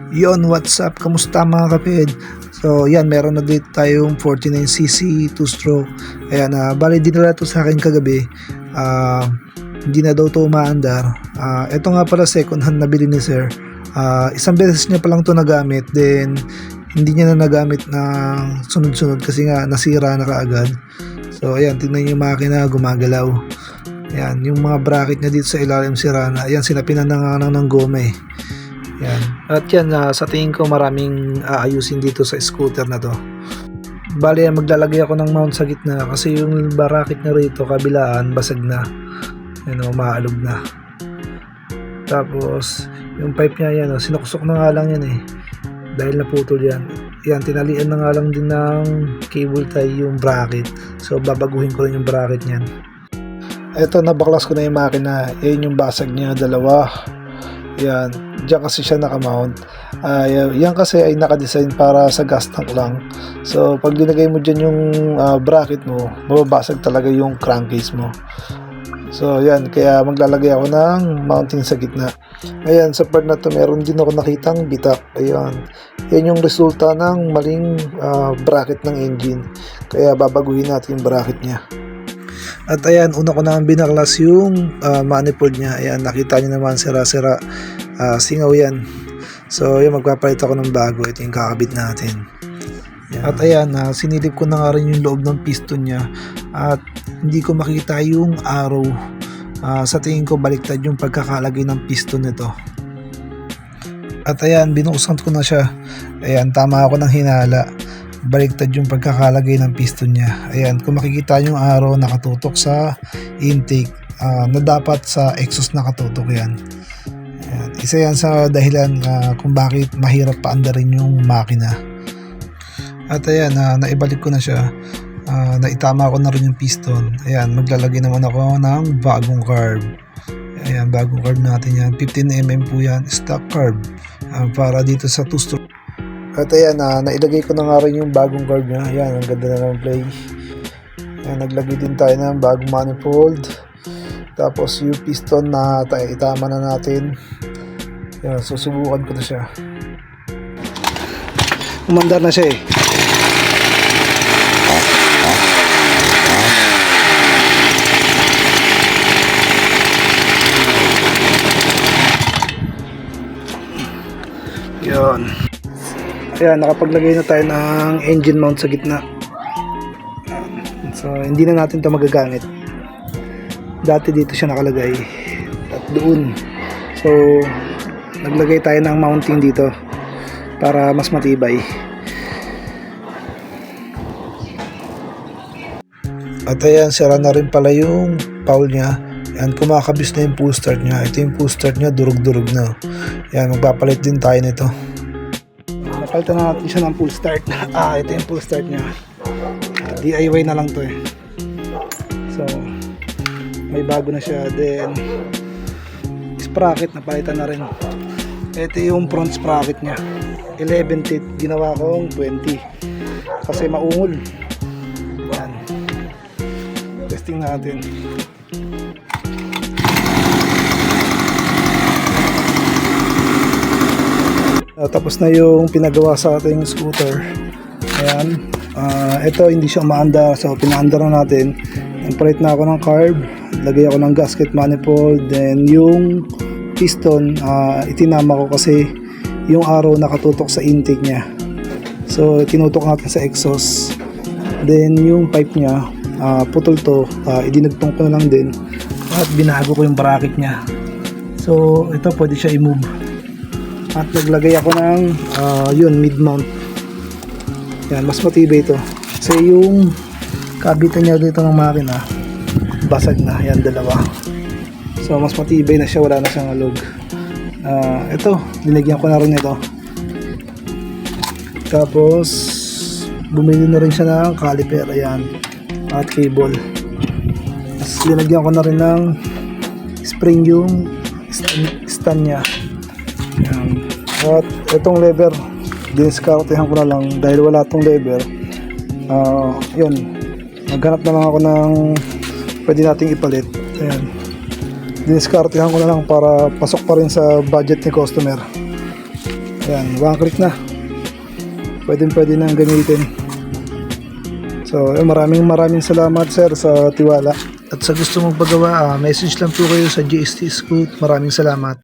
Yon, what's up? Kamusta mga kapid? So, yan, meron na dito tayong 49cc 2-stroke. Ayan, bali dinala to sa akin kagabi. Hindi na daw to umaandar. Ito nga pala second hand nabili ni sir. Isang beses niya pa lang to nagamit. Then, hindi niya na nagamit ng sunod-sunod kasi nga nasira na kaagad. So, ayan, tingnan yung makina gumagalaw. Ayan, yung mga bracket niya dito sa ilalim sira na. Ayan, sinapinan na nga ng goma eh. Yan. At yan, sa tingin ko maraming aayusin dito sa scooter na to. Bali, maglalagay ako ng mount sa gitna kasi yung bracket na rito kabilaan basag na. Yan o, maalog na. Tapos, yung pipe niya yan, sinuksok na nga lang yan eh. Dahil naputol yan. Yan, tinalian na nga lang din ng cable tie yung bracket. So, babaguhin ko rin yung bracket niyan. Eto, nabaklas ko na yung makina. Yan yung basag niya, dalawa. Yan, diyan kasi siya nakamount. Yan kasi ay nakadesign para sa gas tank lang. So pag linagay mo dyan yung bracket mo, mababasag talaga yung crankcase mo. So yan, kaya maglalagay ako ng mounting sa gitna. Ayan, sa part na to meron din ako nakitang bitak. Ayan, yan yung resulta ng maling bracket ng engine. Kaya babaguhin natin yung bracket niya. At ayan, una ko naman binaklas yung manifold niya. Ayan, nakita niyo naman sira-sira, singaw yan. So yun, magpapalit ako ng bago. Ito yung kakabit natin. Ayan. At ayan, sinilip ko na nga rin yung loob ng piston niya. At hindi ko makita yung arrow. Sa tingin ko baliktad yung pagkakalagay ng piston nito. At ayan, binuksan ko na siya. Ayan, tama ako ng hinala. Baliktad yung pagkakalagay ng piston niya. Ayan, kung makikita yung arrow nakatutok sa intake, na dapat sa exhaust nakatutok yan. Ayan, isa yan sa dahilan kung bakit mahirap paandarin yung makina. At ayan, naibalik ko na siya. Naitama ko na rin yung piston. Ayan, maglalagay naman ako ng bagong carb. Ayan, bagong carb natin yan. 15mm po yan, stock carb. Para dito sa 2-stroke. At ayan, nailagay ko na nga rin yung bagong guard niya. Ayan, ang ganda na ng play. Ayan, naglagay din tayo ng bagong manifold. Tapos yung piston na itama na natin. Ayan, susubukan ko na siya. Umandar na siya eh. Ayan. Ayan, nakapaglagay na tayo ng engine mount sa gitna. So, hindi na natin ito magagamit. Dati dito siya nakalagay. At doon. So, naglagay tayo ng mounting dito para mas matibay. At ayan, sira na rin pala yung foul niya. Ayan, kumakabis na yung pull start niya. Ito yung pull start niya, durug-durug na. Ayan, magpapalit din tayo nito. Napalitan na natin siya ng full start. Ito yung full start niya. DIY na lang to eh. So, may bago na siya. Then, sprocket napalitan na rin. Ito yung front sprocket niya. 11 teeth. Ginawa kong 20. Kasi maungol. Yan. Testing natin. Tapos na yung pinagawa sa ating scooter. Ayan, ito hindi siya umaandar, so pinaandar na natin. Nagpalit na ako ng carb, lagay ako ng gasket manifold, then yung piston itinama ko kasi yung arrow nakatutok sa intake niya, so tinutok natin sa exhaust. Then yung pipe niya putol to, idinugtong ko na lang din at binago ko yung bracket niya. So ito pwede siya i-move. At naglagay ako ng mid mount. Yan, mas matibay ito kasi yung kabitan niya dito ng makina basag na. Yan, dalawa. So mas matibay na siya, wala na siyang alog. Ito, linagyan ko na rin ito. Tapos bumili na rin siya ng caliper. Ayan, at cable. Tapos linagyan ko na rin ng spring yung stand niya. Ayan. At itong lever diniskartehan ko na lang dahil wala itong lever. Yun, naghanap na lang ako ng pwede nating ipalit. Ayan, diniskartehan ko na lang para pasok pa rin sa budget ni customer. Yan, one click na. Pwede na gamitin. So, maraming salamat sir sa tiwala. At sa gusto mong pagawa, message lang po kayo sa GST Scoot. Maraming salamat.